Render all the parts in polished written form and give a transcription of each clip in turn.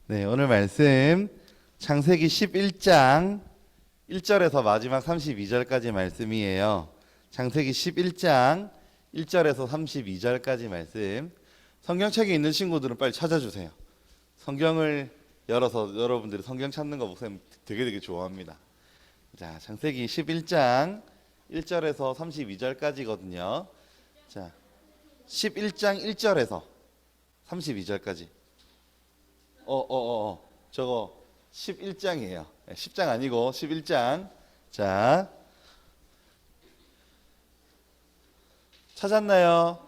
네, 오늘 말씀 창세기 11장 1절에서 마지막 32절까지 말씀이에요. 창세기 11장 1절에서 32절까지 말씀. 성경책에 있는 친구들은 빨리 찾아주세요. 성경을 열어서 여러분들이 성경 찾는 거 목사님 되게 좋아합니다. 자, 창세기 11장 1절에서 32절까지거든요. 자, 11장 1절에서 32절까지. 저거 11장이에요. 10장 아니고 11장. 자, 찾았나요?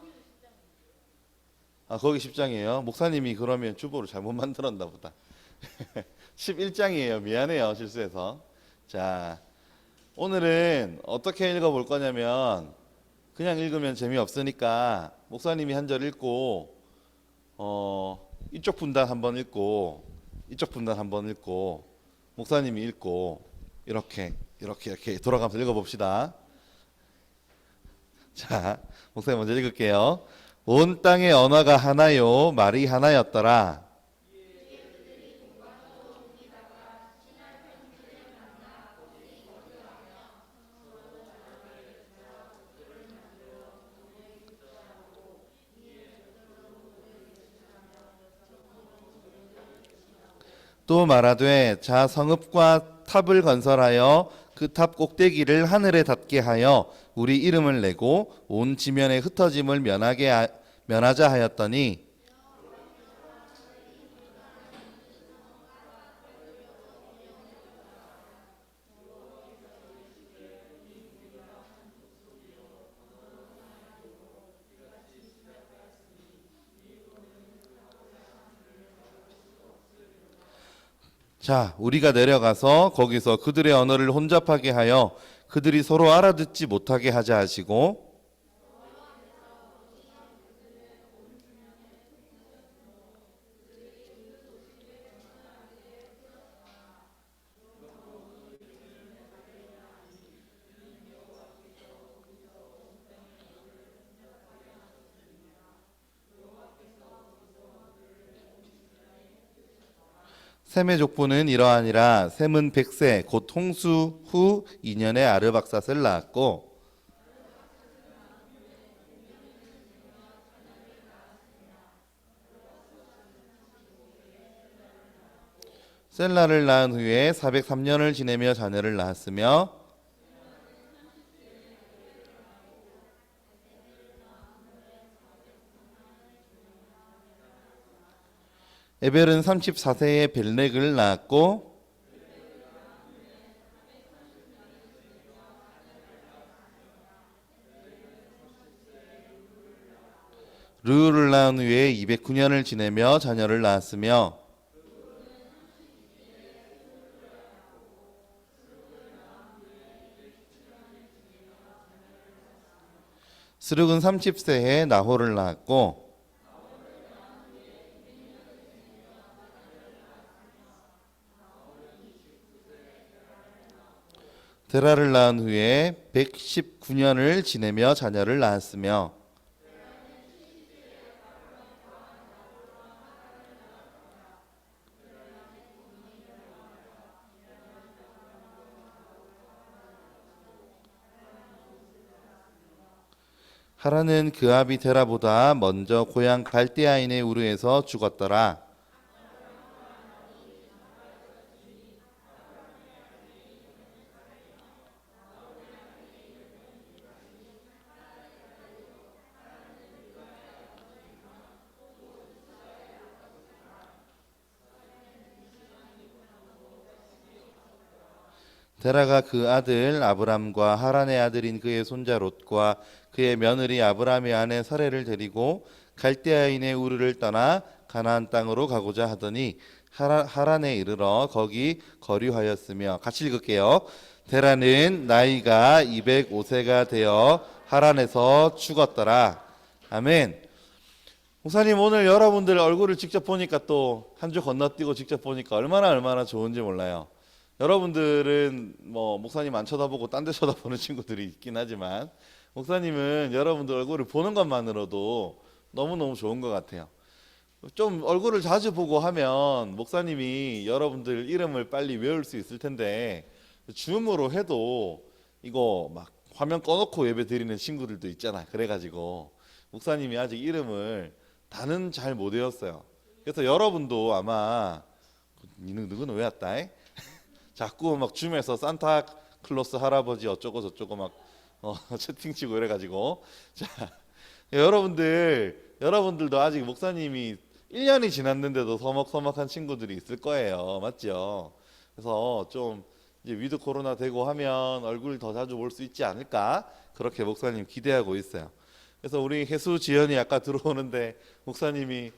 아, 거기 10장이에요. 목사님이 그러면 주보를 잘못 만들었나 보다. 11장이에요. 미안해요. 실수해서. 자, 오늘은 어떻게 읽어볼 거냐면 그냥 읽으면 재미없으니까 목사님이 한 절 읽고 이쪽 분단 한번 읽고 이쪽 분단 한번 읽고 목사님이 읽고 이렇게 돌아가면서 읽어봅시다. 자, 목사님 먼저 읽을게요. 온 땅의 언어가 하나요 말이 하나였더라. 또 말하되 자 성읍과 탑을 건설하여 그 탑 꼭대기를 하늘에 닿게 하여 우리 이름을 내고 온 지면의 흩어짐을 면하자 하였더니 자 우리가 내려가서 거기서 그들의 언어를 혼잡하게 하여 그들이 서로 알아듣지 못하게 하자 하시고 셈의 족보는 이러하니라. 셈은 100세 곧 홍수 후 2년에 아르박삿을 낳았고 셀라를 낳은 후에 403년을 지내며 자녀를 낳았으며 에벨은 34세에 벨렉을 낳았고 르우를 낳은 후에 209년을 지내며 자녀를 낳았으며 스룩은 30세에 나홀을 낳았고 데라를 낳은 후에 119년을 지내며 자녀를 낳았으며 하란은 그 아비 데라보다 먼저 고향 갈대아인의 우르에서 죽었더라. 데라가 그 아들 아브람과 하란의 아들인 그의 손자 롯과 그의 며느리 아브람의 아내 사레를 데리고 갈대아인의 우르를 떠나 가나안 땅으로 가고자 하더니 하란에 이르러 거기 거류하였으며 같이 읽을게요. 데라는 나이가 205세가 되어 하란에서 죽었더라. 아멘. 목사님 오늘 여러분들 얼굴을 직접 보니까 또 한 주 건너뛰고 직접 보니까 얼마나 좋은지 몰라요. 여러분들은 뭐 목사님 안 쳐다보고 딴 데 쳐다보는 친구들이 있긴 하지만 목사님은 여러분들 얼굴을 보는 것만으로도 너무너무 좋은 것 같아요. 좀 얼굴을 자주 보고 하면 목사님이 여러분들 이름을 빨리 외울 수 있을 텐데 줌으로 해도 이거 막 화면 꺼놓고 예배 드리는 친구들도 있잖아. 그래가지고 목사님이 아직 이름을 다는 잘 못 외웠어요. 그래서 여러분도 아마 누구는 왜 왔다? 자꾸 막 줌에서 산타클로스 할아버지 어쩌고 저쩌고 막 채팅치고 이래가지고 자 여러분들도 아직 목사님이 1년이 지났는데도 서먹서먹한 친구들이 있을 거예요. 맞죠? 그래서 좀 이제 위드 코로나 되고 하면 얼굴 더 자주 볼 수 있지 않을까? 그렇게 목사님 기대하고 있어요. 그래서 우리 혜수 지연이 아까 들어오는데 목사님이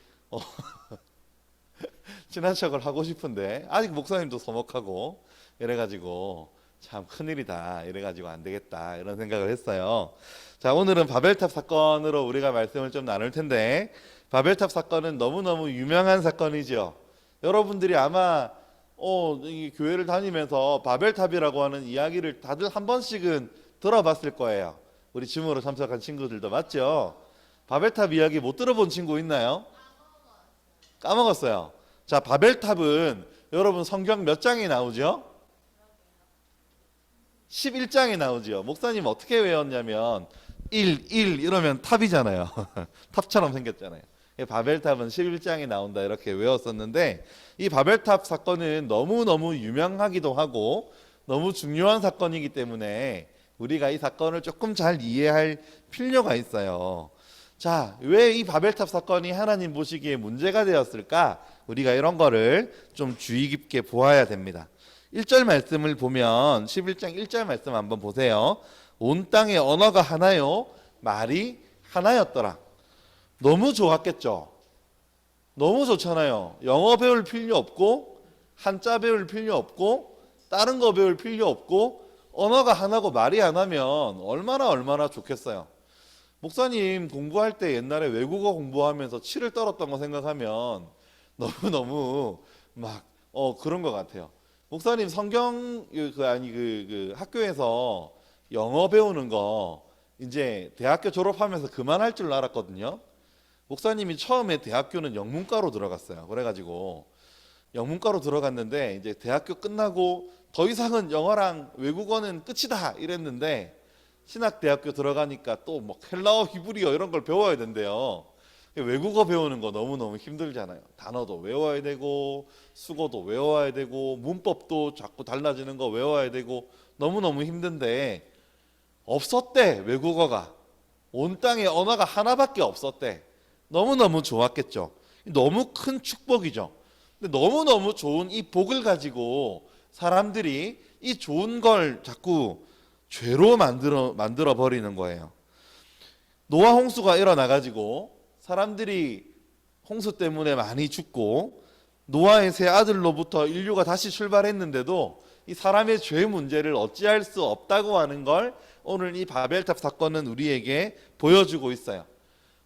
친한 척을 하고 싶은데 아직 목사님도 서먹하고 이래가지고 참 큰일이다. 이래가지고 안 되겠다. 이런 생각을 했어요. 자, 오늘은 바벨탑 사건으로 우리가 말씀을 좀 나눌 텐데 바벨탑 사건은 너무너무 유명한 사건이죠. 여러분들이 아마 이 교회를 다니면서 바벨탑이라고 하는 이야기를 다들 한 번씩은 들어봤을 거예요. 우리 줌으로 참석한 친구들도 맞죠? 바벨탑 이야기 못 들어본 친구 있나요? 까먹었어요. 자, 바벨탑은 여러분 성경 몇 장에 나오죠? 11장에 나오죠. 목사님 어떻게 외웠냐면 1 이러면 탑이잖아요. 탑처럼 생겼잖아요. 바벨탑은 11장에 나온다 이렇게 외웠었는데 이 바벨탑 사건은 너무너무 유명하기도 하고 너무 중요한 사건이기 때문에 우리가 이 사건을 조금 잘 이해할 필요가 있어요. 자, 왜 이 바벨탑 사건이 하나님 보시기에 문제가 되었을까? 우리가 이런 거를 좀 주의 깊게 보아야 됩니다. 1절 말씀을 보면 11장 1절 말씀 한번 보세요. 온 땅의 언어가 하나요, 말이 하나였더라. 너무 좋았겠죠. 너무 좋잖아요. 영어 배울 필요 없고 한자 배울 필요 없고 다른 거 배울 필요 없고 언어가 하나고 말이 하나면 얼마나 좋겠어요. 목사님 공부할 때 옛날에 외국어 공부하면서 치를 떨었던 거 생각하면 너무 막 그런 것 같아요. 목사님 성경 학교에서 영어 배우는 거 이제 대학교 졸업하면서 그만할 줄 알았거든요. 목사님이 처음에 대학교는 영문과로 들어갔어요. 그래가지고 영문과로 들어갔는데 이제 대학교 끝나고 더 이상은 영어랑 외국어는 끝이다 이랬는데 신학대학교 들어가니까 또 뭐 헬라어, 히브리어 이런 걸 배워야 된대요. 외국어 배우는 거 너무너무 힘들잖아요. 단어도 외워야 되고 수거도 외워야 되고 문법도 자꾸 달라지는 거 외워야 되고 너무너무 힘든데 없었대. 외국어가 온 땅에 언어가 하나밖에 없었대. 너무너무 좋았겠죠. 너무 큰 축복이죠. 근데 너무너무 좋은 이 복을 가지고 사람들이 이 좋은 걸 자꾸 죄로 만들어 버리는 거예요. 노아 홍수가 일어나 가지고 사람들이 홍수 때문에 많이 죽고 노아의 세 아들로부터 인류가 다시 출발했는데도 이 사람의 죄 문제를 어찌할 수 없다고 하는 걸 오늘 이 바벨탑 사건은 우리에게 보여주고 있어요.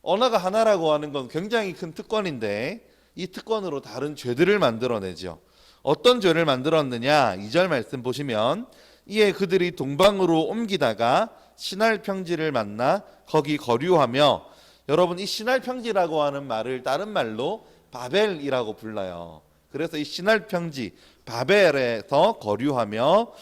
언어가 하나라고 하는 건 굉장히 큰 특권인데 이 특권으로 다른 죄들을 만들어내죠. 어떤 죄를 만들었느냐? 2절 말씀 보시면 이에 그들이 동방으로 옮기다가 시날 평지를 만나 거기 거류하며, 여러분 이 시날 평지라고 하는 말을 다른 말로 바벨이라고 불러요. 그래서 이 시날 평지 바벨에서 거류하며,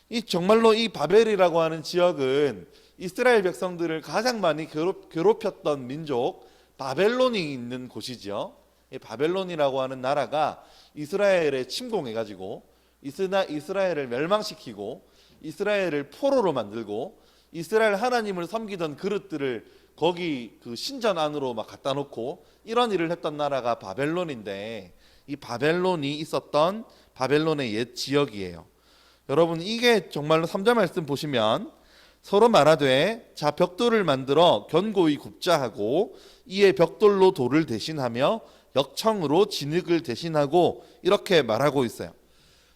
이 정말로 이 바벨이라고 하는 지역은 이스라엘 백성들을 가장 많이 괴롭혔던 민족 바벨론이 있는 곳이죠. 이 바벨론이라고 하는 나라가 이스라엘에 침공해가지고 이스라엘을 멸망시키고 이스라엘을 포로로 만들고 이스라엘 하나님을 섬기던 그릇들을 거기 그 신전 안으로 막 갖다 놓고 이런 일을 했던 나라가 바벨론인데, 이 바벨론이 있었던 바벨론의 옛 지역이에요. 여러분 이게 정말로 3절 말씀 보시면 서로 말하되 자 벽돌을 만들어 견고히 굽자 하고 이에 벽돌로 돌을 대신하며 역청으로 진흙을 대신하고 이렇게 말하고 있어요.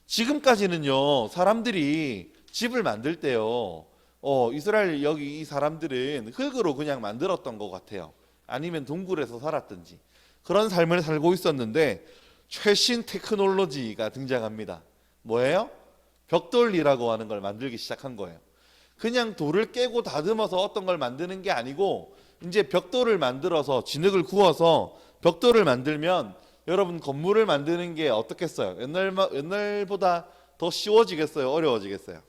지금까지는요 사람들이 집을 만들 때요 이스라엘 여기 이 사람들은 흙으로 그냥 만들었던 것 같아요. 아니면 동굴에서 살았든지 그런 삶을 살고 있었는데 최신 테크놀로지가 등장합니다. 뭐예요? 벽돌이라고 하는 걸 만들기 시작한 거예요. 그냥 돌을 깨고 다듬어서 어떤 걸 만드는 게 아니고 이제 벽돌을 만들어서 진흙을 구워서 벽돌을 만들면 여러분 건물을 만드는 게 어떻겠어요? 옛날보다 더 쉬워지겠어요? 어려워지겠어요?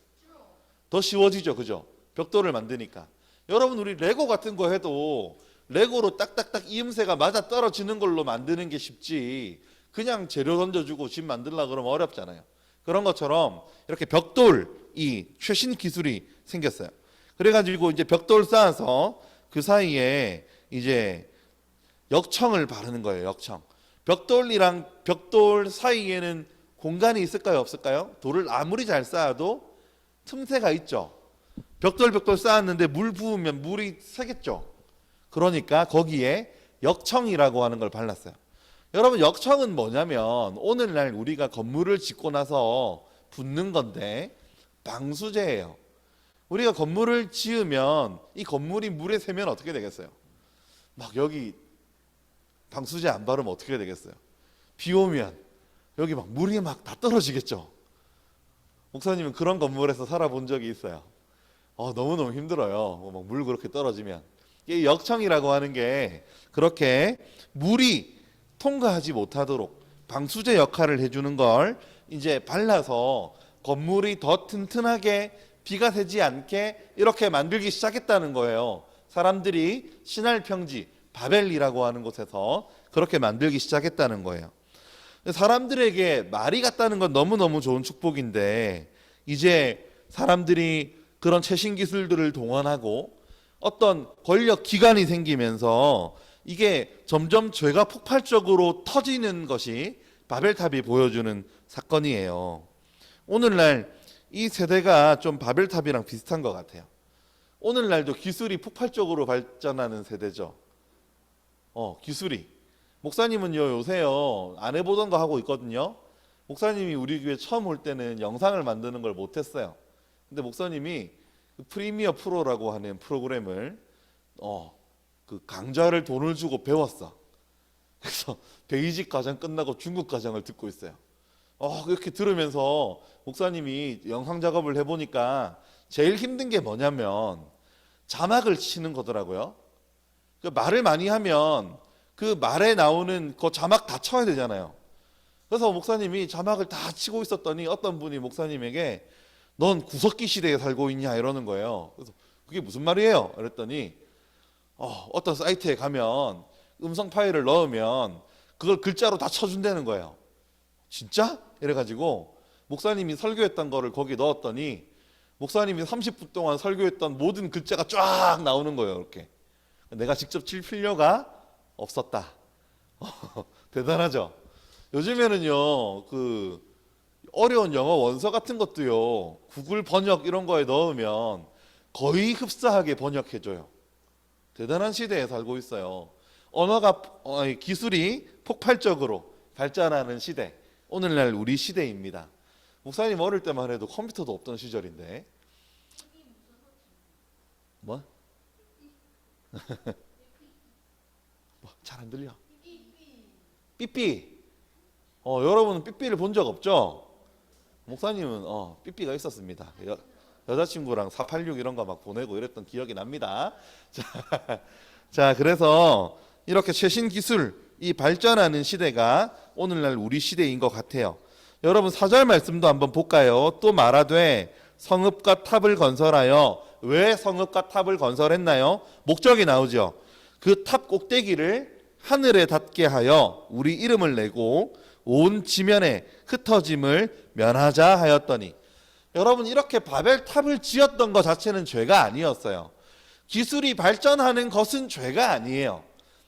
더 쉬워지죠, 그죠? 벽돌을 만드니까. 여러분 우리 레고 같은 거 해도 레고로 딱딱딱 이음새가 맞아 떨어지는 걸로 만드는 게 쉽지, 그냥 재료 던져주고 집 만들려고 그러면 어렵잖아요. 그런 것처럼 이렇게 벽돌이 최신 기술이 생겼어요. 그래가지고 이제 벽돌 쌓아서 그 사이에 이제 역청을 바르는 거예요. 역청. 벽돌이랑 벽돌 사이에는 공간이 있을까요? 없을까요? 돌을 아무리 잘 쌓아도 틈새가 있죠. 벽돌 쌓았는데 물 부으면 물이 새겠죠. 그러니까 거기에 역청이라고 하는 걸 발랐어요. 여러분 역청은 뭐냐면 오늘날 우리가 건물을 짓고 나서 붓는 건데 방수제예요. 우리가 건물을 지으면 이 건물이 물에 새면 어떻게 되겠어요? 막 여기 방수제 안 바르면 어떻게 되겠어요? 비 오면 여기 막 물이 막 다 떨어지겠죠. 목사님은 그런 건물에서 살아본 적이 있어요. 너무너무 힘들어요. 막 물 그렇게 떨어지면. 이 역청이라고 하는 게 그렇게 물이 통과하지 못하도록 방수제 역할을 해주는 걸 이제 발라서 건물이 더 튼튼하게 비가 새지 않게 이렇게 만들기 시작했다는 거예요. 사람들이 신할 평지 바벨이라고 하는 곳에서 그렇게 만들기 시작했다는 거예요. 사람들에게 말이 같다는 건 너무너무 좋은 축복인데 이제 사람들이 그런 최신 기술들을 동원하고 어떤 권력 기관이 생기면서 이게 점점 죄가 폭발적으로 터지는 것이 바벨탑이 보여주는 사건이에요. 오늘날 이 세대가 좀 바벨탑이랑 비슷한 것 같아요. 오늘날도 기술이 폭발적으로 발전하는 세대죠. 기술이. 목사님은요 요새요 안 해보던 거 하고 있거든요. 목사님이 우리 교회 처음 올 때는 영상을 만드는 걸 못했어요. 근데 목사님이 프리미어 프로라고 하는 프로그램을 그 강좌를 돈을 주고 배웠어. 그래서 베이직 과정 끝나고 중급 과정을 듣고 있어요. 이렇게 들으면서 목사님이 영상 작업을 해보니까 제일 힘든 게 뭐냐면 자막을 치는 거더라고요. 그 말을 많이 하면 그 말에 나오는 그 자막 다 쳐야 되잖아요. 그래서 목사님이 자막을 다 치고 있었더니 어떤 분이 목사님에게 넌 구석기 시대에 살고 있냐 이러는 거예요. 그래서 그게 무슨 말이에요? 그랬더니 어떤 사이트에 가면 음성 파일을 넣으면 그걸 글자로 다 쳐준다는 거예요. 진짜? 이래가지고 목사님이 설교했던 거를 거기 넣었더니 목사님이 30분 동안 설교했던 모든 글자가 쫙 나오는 거예요. 이렇게. 내가 직접 칠 필요가 없었다. 대단하죠? 요즘에는요 그 어려운 영어 원서 같은 것도요 구글 번역 이런 거에 넣으면 거의 흡사하게 번역해줘요. 대단한 시대에 살고 있어요. 언어가 기술이 폭발적으로 발전하는 시대, 오늘날 우리 시대입니다. 목사님 어릴 때만 해도 컴퓨터도 없던 시절인데 뭐? 잘 안 들려. 삐삐. 여러분은 삐삐를 본 적 없죠? 목사님은 삐삐가 있었습니다. 여자친구랑 486 이런 거 막 보내고 이랬던 기억이 납니다. 자, 그래서 이렇게 최신 기술이 발전하는 시대가 오늘날 우리 시대인 것 같아요. 여러분 4절 말씀도 한번 볼까요? 또 말하되 성읍과 탑을 건설하여. 왜 성읍과 탑을 건설했나요? 목적이 나오죠. 그 탑 꼭대기를 하늘에 닿게 하여 우리 이름을 내고 온 지면에 흩어짐을 면하자 하였더니. 여러분 이렇게 바벨탑을 지었던 것 자체는 죄가 아니었어요. 기술이 발전하는 것은 죄가 아니에요.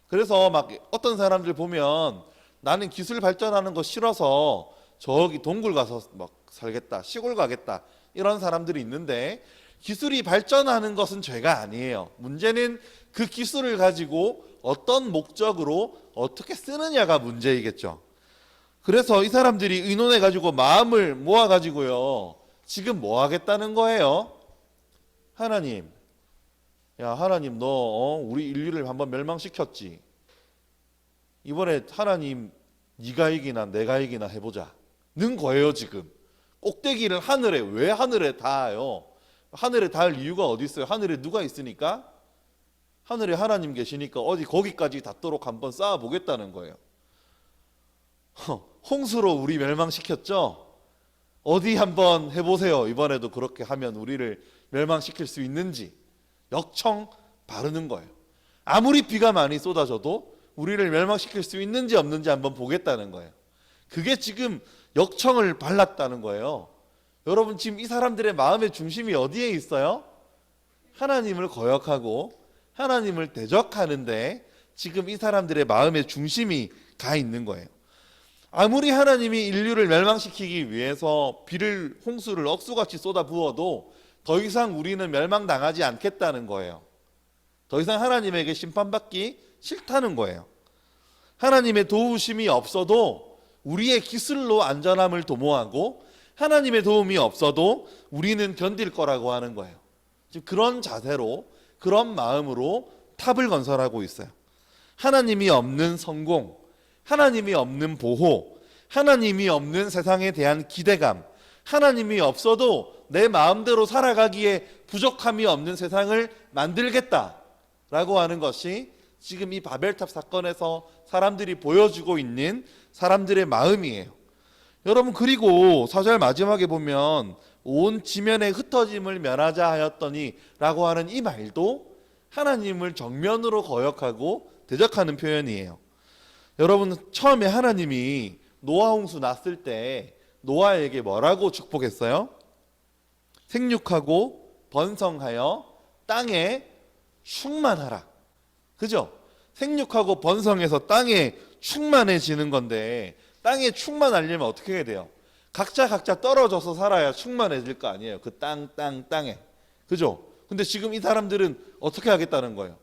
그래서 막 어떤 사람들 보면 나는 기술 발전하는 거 싫어서 저기 동굴 가서 막 살겠다, 시골 가겠다 이런 사람들이 있는데 기술이 발전하는 것은 죄가 아니에요. 문제는 그 기술을 가지고 어떤 목적으로 어떻게 쓰느냐가 문제이겠죠. 그래서 이 사람들이 의논해 가지고 마음을 모아 가지고요 지금 뭐 하겠다는 거예요? 하나님, 야 하나님 너 우리 인류를 한번 멸망시켰지. 이번에 하나님 네가 이기나 내가 이기나 해보자 는 거예요. 지금 꼭대기를 하늘에, 왜 하늘에 닿아요? 하늘에 닿을 이유가 어디 있어요? 하늘에 누가 있으니까? 하늘에 하나님 계시니까 어디 거기까지 닿도록 한번 쌓아보겠다는 거예요. 홍수로 우리 멸망시켰죠? 어디 한번 해보세요. 이번에도 그렇게 하면 우리를 멸망시킬 수 있는지 역청 바르는 거예요. 아무리 비가 많이 쏟아져도 우리를 멸망시킬 수 있는지 없는지 한번 보겠다는 거예요. 그게 지금 역청을 발랐다는 거예요. 여러분, 지금 이 사람들의 마음의 중심이 어디에 있어요? 하나님을 거역하고 하나님을 대적하는데 지금 이 사람들의 마음의 중심이 가 있는 거예요. 아무리 하나님이 인류를 멸망시키기 위해서 비를, 홍수를 억수같이 쏟아 부어도 더 이상 우리는 멸망당하지 않겠다는 거예요. 더 이상 하나님에게 심판받기 싫다는 거예요. 하나님의 도우심이 없어도 우리의 기술로 안전함을 도모하고 하나님의 도움이 없어도 우리는 견딜 거라고 하는 거예요. 지금 그런 자세로, 그런 마음으로 탑을 건설하고 있어요. 하나님이 없는 성공, 하나님이 없는 보호, 하나님이 없는 세상에 대한 기대감, 하나님이 없어도 내 마음대로 살아가기에 부족함이 없는 세상을 만들겠다라고 하는 것이 지금 이 바벨탑 사건에서 사람들이 보여주고 있는 사람들의 마음이에요. 여러분, 그리고 4절 마지막에 보면 온 지면에 흩어짐을 면하자 하였더니 라고 하는 이 말도 하나님을 정면으로 거역하고 대적하는 표현이에요. 여러분, 처음에 하나님이 노아 홍수 났을 때 노아에게 뭐라고 축복했어요? 생육하고 번성하여 땅에 충만하라. 그죠? 생육하고 번성해서 땅에 충만해지는 건데, 땅에 충만하려면 어떻게 해야 돼요? 각자 떨어져서 살아야 충만해질 거 아니에요. 그 땅에. 그죠? 근데 지금 이 사람들은 어떻게 하겠다는 거예요?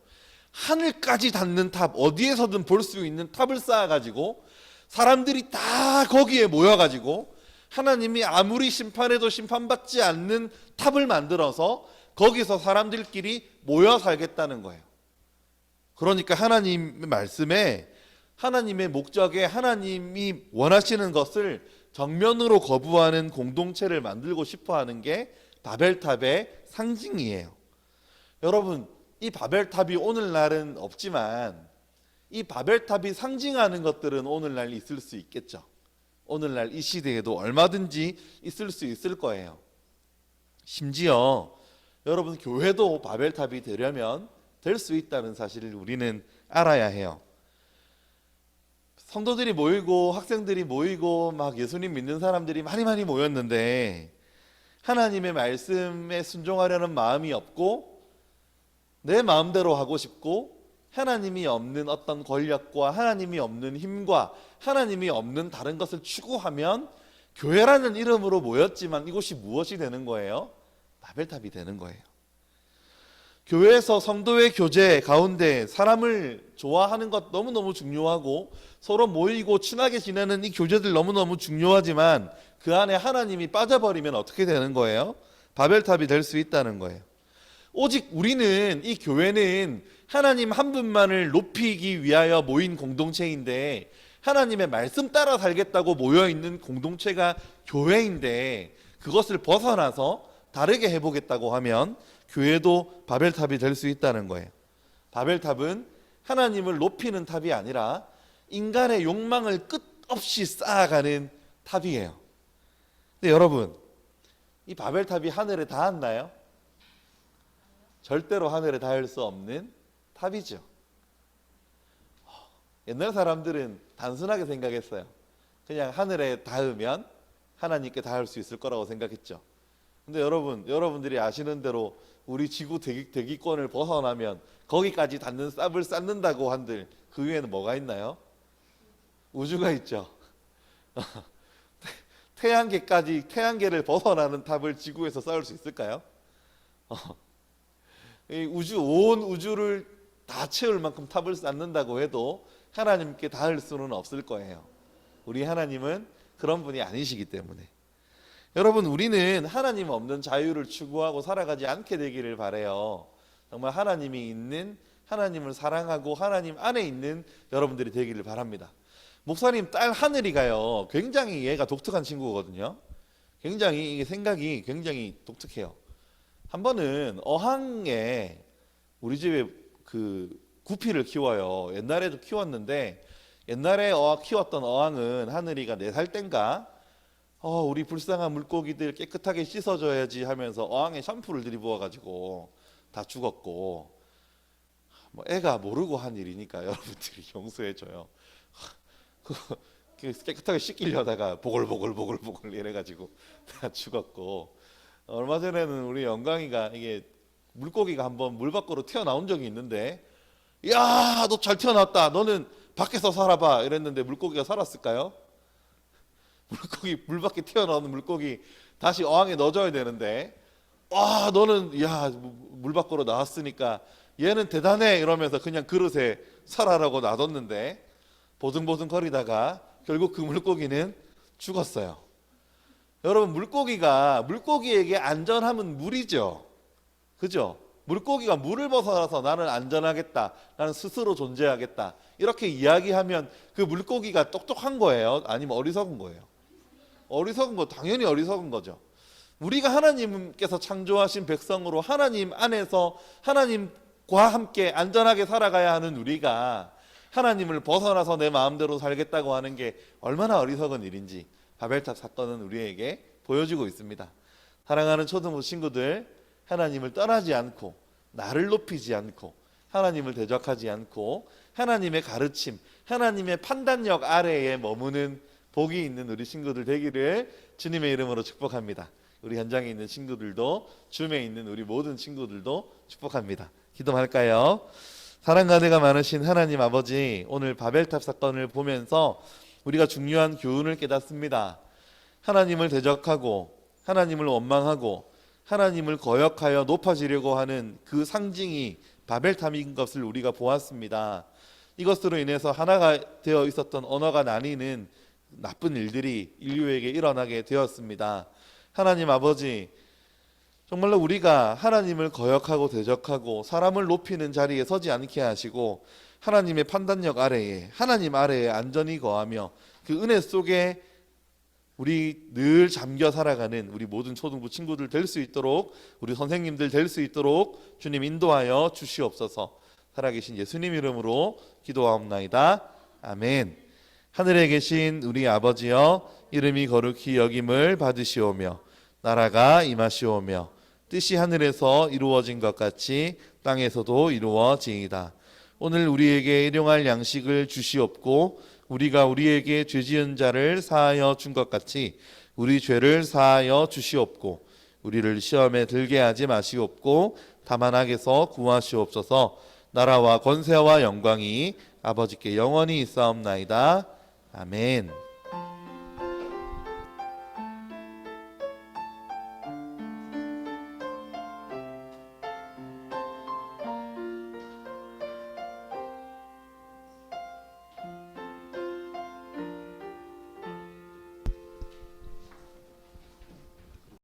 하늘까지 닿는 탑, 어디에서든 볼 수 있는 탑을 쌓아가지고 사람들이 다 거기에 모여가지고 하나님이 아무리 심판해도 심판받지 않는 탑을 만들어서 거기서 사람들끼리 모여 살겠다는 거예요. 그러니까 하나님의 말씀에, 하나님의 목적에, 하나님이 원하시는 것을 정면으로 거부하는 공동체를 만들고 싶어 하는 게 바벨탑의 상징이에요. 여러분, 이 바벨탑이 오늘날은 없지만 이 바벨탑이 상징하는 것들은 오늘날 있을 수 있겠죠. 오늘날 이 시대에도 얼마든지 있을 수 있을 거예요. 심지어 여러분, 교회도 바벨탑이 되려면 될 수 있다는 사실을 우리는 알아야 해요. 성도들이 모이고 학생들이 모이고 막 예수님 믿는 사람들이 많이 모였는데 하나님의 말씀에 순종하려는 마음이 없고 내 마음대로 하고 싶고 하나님이 없는 어떤 권력과 하나님이 없는 힘과 하나님이 없는 다른 것을 추구하면 교회라는 이름으로 모였지만 이곳이 무엇이 되는 거예요? 바벨탑이 되는 거예요. 교회에서 성도의 교제 가운데 사람을 좋아하는 것 너무너무 중요하고 서로 모이고 친하게 지내는 이 교제들 너무너무 중요하지만 그 안에 하나님이 빠져버리면 어떻게 되는 거예요? 바벨탑이 될 수 있다는 거예요. 오직 우리는, 이 교회는 하나님 한 분만을 높이기 위하여 모인 공동체인데 하나님의 말씀 따라 살겠다고 모여있는 공동체가 교회인데 그것을 벗어나서 다르게 해보겠다고 하면 교회도 바벨탑이 될 수 있다는 거예요. 바벨탑은 하나님을 높이는 탑이 아니라 인간의 욕망을 끝없이 쌓아가는 탑이에요. 근데 여러분, 이 바벨탑이 하늘에 닿았나요? 절대로 하늘에 닿을 수 없는 탑이죠. 옛날 사람들은 단순하게 생각했어요. 그냥 하늘에 닿으면 하나님께 닿을 수 있을 거라고 생각했죠. 근데 여러분들이 아시는 대로 우리 지구 대기권을 벗어나면 거기까지 닿는 탑을 쌓는다고 한들 그 위에는 뭐가 있나요? 우주가 있죠. 태양계를 벗어나는 탑을 지구에서 쌓을 수 있을까요? 온 우주를 다 채울 만큼 탑을 쌓는다고 해도 하나님께 닿을 수는 없을 거예요. 우리 하나님은 그런 분이 아니시기 때문에. 여러분, 우리는 하나님 없는 자유를 추구하고 살아가지 않게 되기를 바라요. 정말 하나님이 있는, 하나님을 사랑하고 하나님 안에 있는 여러분들이 되기를 바랍니다. 목사님 딸 하늘이가요, 굉장히 얘가 독특한 친구거든요. 굉장히 이게 생각이 굉장히 독특해요. 한 번은 어항에, 우리 집에 그 구피를 키워요. 옛날에도 키웠는데 옛날에 키웠던 어항은 하늘이가 4살 땐가 우리 불쌍한 물고기들 깨끗하게 씻어줘야지 하면서 어항에 샴푸를 들이부어가지고 다 죽었고, 뭐 애가 모르고 한 일이니까 여러분들이 용서해줘요. 깨끗하게 씻기려다가 보글보글 이래가지고 다 죽었고, 얼마 전에는 우리 영광이가 이게 물고기가 한번 물 밖으로 튀어나온 적이 있는데, 야, 너 잘 튀어나왔다. 너는 밖에서 살아봐. 이랬는데 물고기가 살았을까요? 물 밖에 튀어나오는 물고기 다시 어항에 넣어줘야 되는데, 와, 너는 야, 물 밖으로 나왔으니까 얘는 대단해 이러면서 그냥 그릇에 살아라고 놔뒀는데 보등보등 거리다가 결국 그 물고기는 죽었어요. 여러분, 물고기에게 안전함은 물이죠. 그죠? 물고기가 물을 벗어나서 나는 안전하겠다, 나는 스스로 존재하겠다, 이렇게 이야기하면 그 물고기가 똑똑한 거예요? 아니면 어리석은 거예요? 어리석은 거, 당연히 어리석은 거죠. 우리가 하나님께서 창조하신 백성으로 하나님 안에서 하나님과 함께 안전하게 살아가야 하는 우리가 하나님을 벗어나서 내 마음대로 살겠다고 하는 게 얼마나 어리석은 일인지 바벨탑 사건은 우리에게 보여주고 있습니다. 사랑하는 초등부 친구들, 하나님을 떠나지 않고 나를 높이지 않고 하나님을 대적하지 않고 하나님의 가르침, 하나님의 판단력 아래에 머무는 복이 있는 우리 친구들 되기를 주님의 이름으로 축복합니다. 우리 현장에 있는 친구들도, 줌에 있는 우리 모든 친구들도 축복합니다. 기도할까요? 사랑과 은혜가 많으신 하나님 아버지, 오늘 바벨탑 사건을 보면서 우리가 중요한 교훈을 깨닫습니다. 하나님을 대적하고 하나님을 원망하고 하나님을 거역하여 높아지려고 하는 그 상징이 바벨탑인 것을 우리가 보았습니다. 이것으로 인해서 하나가 되어 있었던 언어가 나뉘는 나쁜 일들이 인류에게 일어나게 되었습니다. 하나님 아버지, 정말로 우리가 하나님을 거역하고 대적하고 사람을 높이는 자리에 서지 않게 하시고 하나님의 판단력 아래에, 하나님 아래에 안전히 거하며 그 은혜 속에 우리 늘 잠겨 살아가는 우리 모든 초등부 친구들 될 수 있도록, 우리 선생님들 될 수 있도록 주님 인도하여 주시옵소서. 살아계신 예수님 이름으로 기도하옵나이다. 아멘. 하늘에 계신 우리 아버지여, 이름이 거룩히 여김을 받으시오며 나라가 임하시오며 뜻이 하늘에서 이루어진 것 같이 땅에서도 이루어지이다. 오늘 우리에게 일용할 양식을 주시옵고 우리가 우리에게 죄지은 자를 사하여 준 것 같이 우리 죄를 사하여 주시옵고 우리를 시험에 들게 하지 마시옵고 다만 악에서 구하시옵소서. 나라와 권세와 영광이 아버지께 영원히 있사옵나이다. 아멘.